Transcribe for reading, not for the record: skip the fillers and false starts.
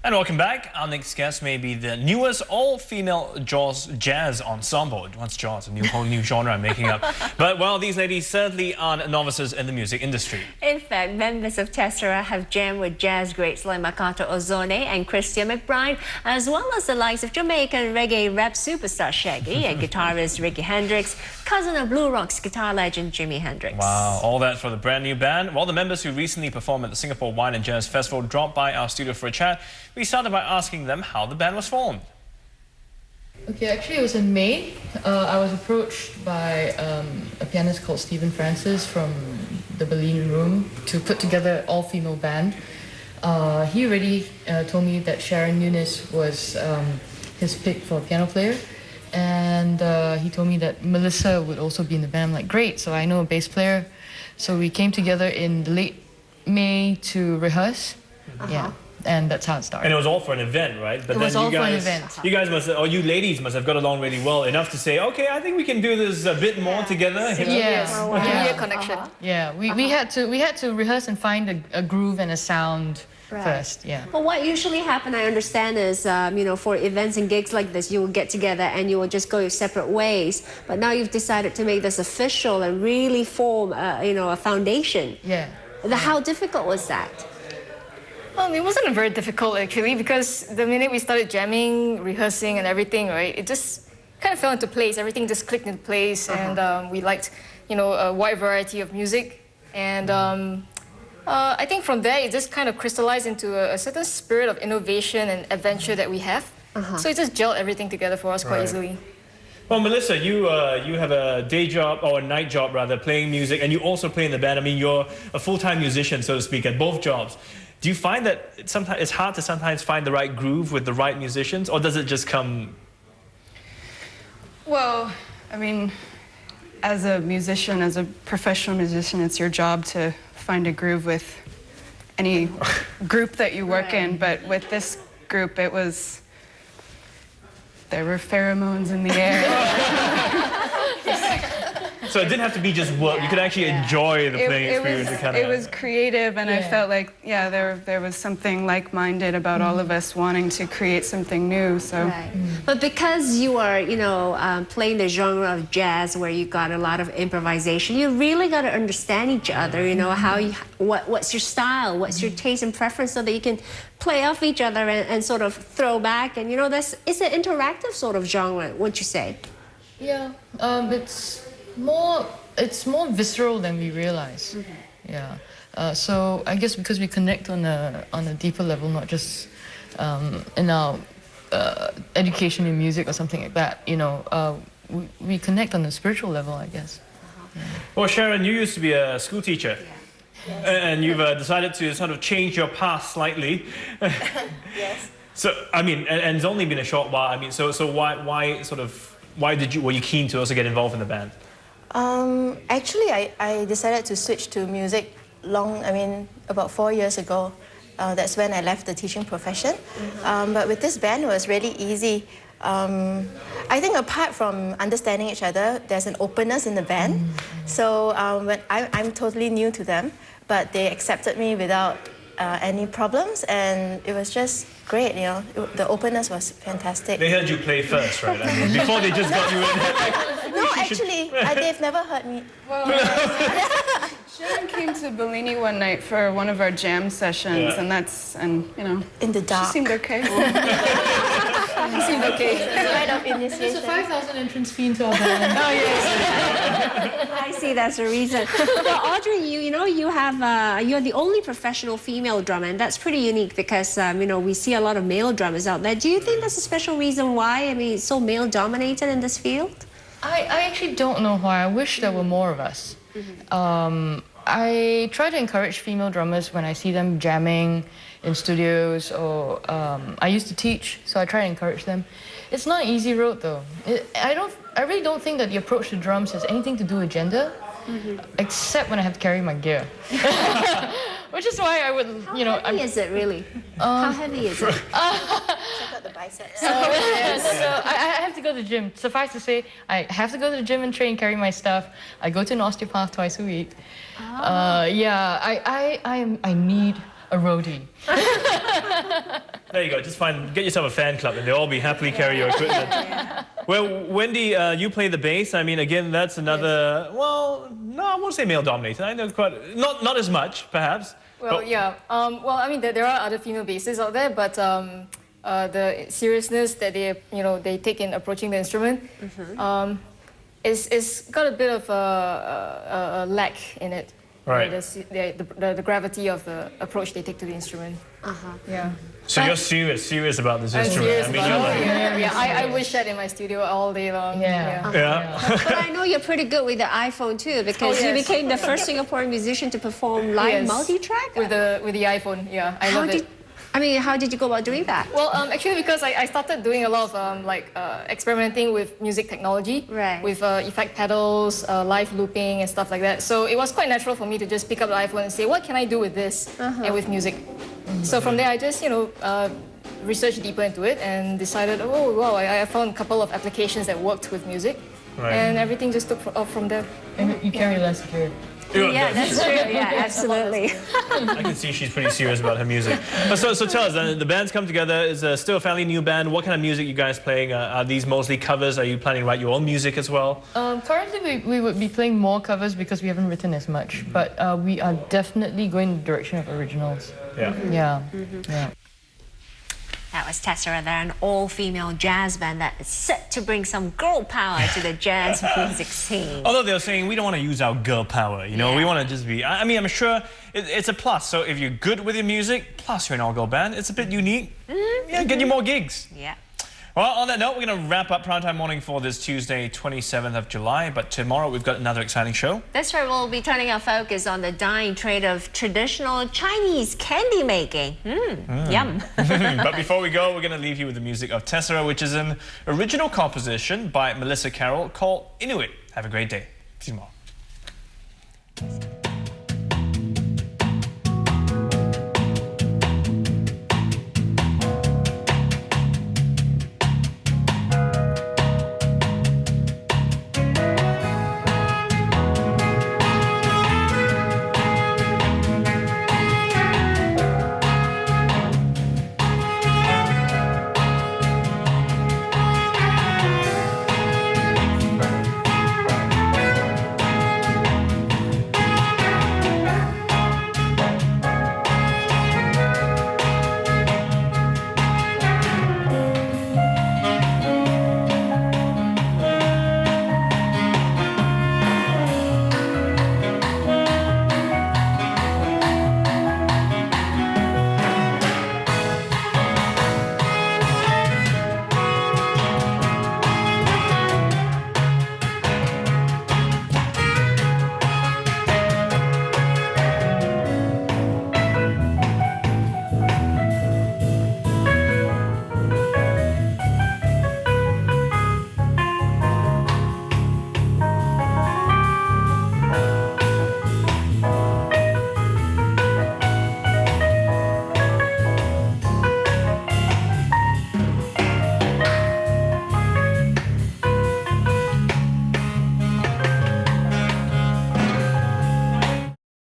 And welcome back. Our next guest may be the newest all-female jazz ensemble. What's jazz? A whole new genre I'm making up. But, well, these ladies certainly aren't novices in the music industry. In fact, members of Tessera have jammed with jazz greats like Makoto Ozone and Christian McBride, as well as the likes of Jamaican reggae rap superstar Shaggy and guitarist Ricky Hendrix, cousin of Blue Rock's guitar legend Jimi Hendrix. Wow, all that for the brand new band. Well, the members who recently performed at the Singapore Wine and Jazz Festival dropped by our studio for a chat. We started by asking them how the band was formed. Okay, actually it was in May. I was approached by a pianist called Stephen Francis from the Berlin Room to put together an all-female band. He already told me that Sharon Nunis was his pick for a piano player. And he told me that Melissa would also be in the band. I'm like, great, so I know a bass player. So we came together in the late May to rehearse. Yeah. And that's how it started. And it was all for an event, right? But it was all for an event. You guys must, or you ladies must have got along really well enough to say, okay, I think we can do this a bit more together. Yeah, connection. Yeah, we had to rehearse and find a groove and a sound first. Yeah. But what usually happens, I understand, is for events and gigs like this, you will get together and you will just go your separate ways. But now you've decided to make this official and really form, a foundation. Yeah. How difficult was that? It wasn't very difficult actually, because the minute we started jamming, rehearsing and everything, right, it just kind of fell into place. Everything just clicked into place, and we liked, a wide variety of music. And I think from there, it just kind of crystallized into a certain spirit of innovation and adventure that we have. So it just gelled everything together for us quite easily. Well, Melissa, you have a day job, or a night job rather, playing music, and you also play in the band. I mean, you're a full-time musician, so to speak, at both jobs. Do you find that it's hard to sometimes find the right groove with the right musicians, or does it just come? Well, I mean, as a musician, as a professional musician, it's your job to find a groove with any group that you work in. But with this group, there were pheromones in the air. So it didn't have to be just work. You could actually enjoy the playing experience. It was creative, and I felt like, there was something like-minded about all of us wanting to create something new. So, But because you are, playing the genre of jazz where you got a lot of improvisation, you really got to understand each other. What's your style, what's your taste and preference, so that you can play off each other and sort of throw back. And it's an interactive sort of genre, wouldn't you say? Yeah, it's more visceral than we realize. Yeah. So I guess because we connect on a deeper level, not just in our education in music or something like that. We connect on a spiritual level, I guess. Well, Sharon, you used to be a school teacher. And you've decided to sort of change your path slightly. Yes. So, I mean, and it's only been a short while. I mean, so why were you keen to also get involved in the band? Actually, I decided to switch to music about 4 years ago. That's when I left the teaching profession. But with this band, it was really easy. I think apart from understanding each other, there's an openness in the band. So when I'm totally new to them, but they accepted me without any problems, and it was just great. The openness was fantastic. They heard you play first, right? I mean, before they just got you in. No, actually, they've never heard me. well, Sharon came to Bellini one night for one of our jam sessions, and in the dark. She seemed okay. She seemed okay. Right of initiation. It's a 5,000 entrance fee into our band. Oh, yes. I see, that's the reason. Well, Audrey, you're the only professional female drummer, and that's pretty unique because, we see a lot of male drummers out there. Do you think that's a special reason why? I mean, it's so male-dominated in this field? I actually don't know why. I wish there were more of us. I try to encourage female drummers when I see them jamming in studios, or I used to teach, so I try to encourage them. It's not an easy road though. I really don't think that the approach to drums has anything to do with gender, except when I have to carry my gear. Which is why I would, How heavy is it really? How heavy is it? Check out the biceps. So I have to go to the gym. Suffice to say, I have to go to the gym and train, carry my stuff. I go to an osteopath twice a week. I need a roadie. There you go. Just get yourself a fan club, and they'll all be happily carry your equipment. Well, Wendy, you play the bass. I mean, again, that's another. Well, no, I won't say male-dominated. I know quite not as much, perhaps. Well, but, yeah. Well, I mean, there are other female bassists out there, but the seriousness that they take in approaching the instrument, is got a bit of a lack in it. Right. The gravity of the approach they take to the instrument. Yeah. So you're serious about this I'm instrument. serious I mean, about you're it. like, I wish that in my studio all day long. yeah. But I know you're pretty good with the iPhone too, because you became the first Singaporean musician to perform live multi-track with the iPhone. Yeah, I love it. How did you go about doing that? Well, actually, because I started doing a lot of experimenting with music technology, with effect pedals, live looping, and stuff like that. So it was quite natural for me to just pick up the iPhone and say, what can I do with this and with music? So from there, I just researched deeper into it and decided, oh wow, I found a couple of applications that worked with music, and everything just took off from there. And you carry less gear. Yeah, that's true. Yeah, absolutely. I can see she's pretty serious about her music. So tell us, the band's come together. It's still a fairly new band. What kind of music are you guys playing? Are these mostly covers? Are you planning to write your own music as well? Currently, we would be playing more covers because we haven't written as much. But we are definitely going in the direction of originals. Yeah. Yeah. That was Tessera. They're an all-female jazz band that is set to bring some girl power to the jazz music scene. Although they're saying we don't want to use our girl power, we want to just be. I mean, I'm sure it's a plus. So if you're good with your music, plus you're an all-girl band, it's a bit unique. Yeah, get you more gigs. Yeah. Well, on that note, we're going to wrap up Primetime Morning for this Tuesday, 27th of July. But tomorrow, we've got another exciting show. That's right. We'll be turning our focus on the dying trade of traditional Chinese candy making. Yum. But before we go, we're going to leave you with the music of Tessera, which is an original composition by Melissa Carroll called Inuit. Have a great day. See you tomorrow.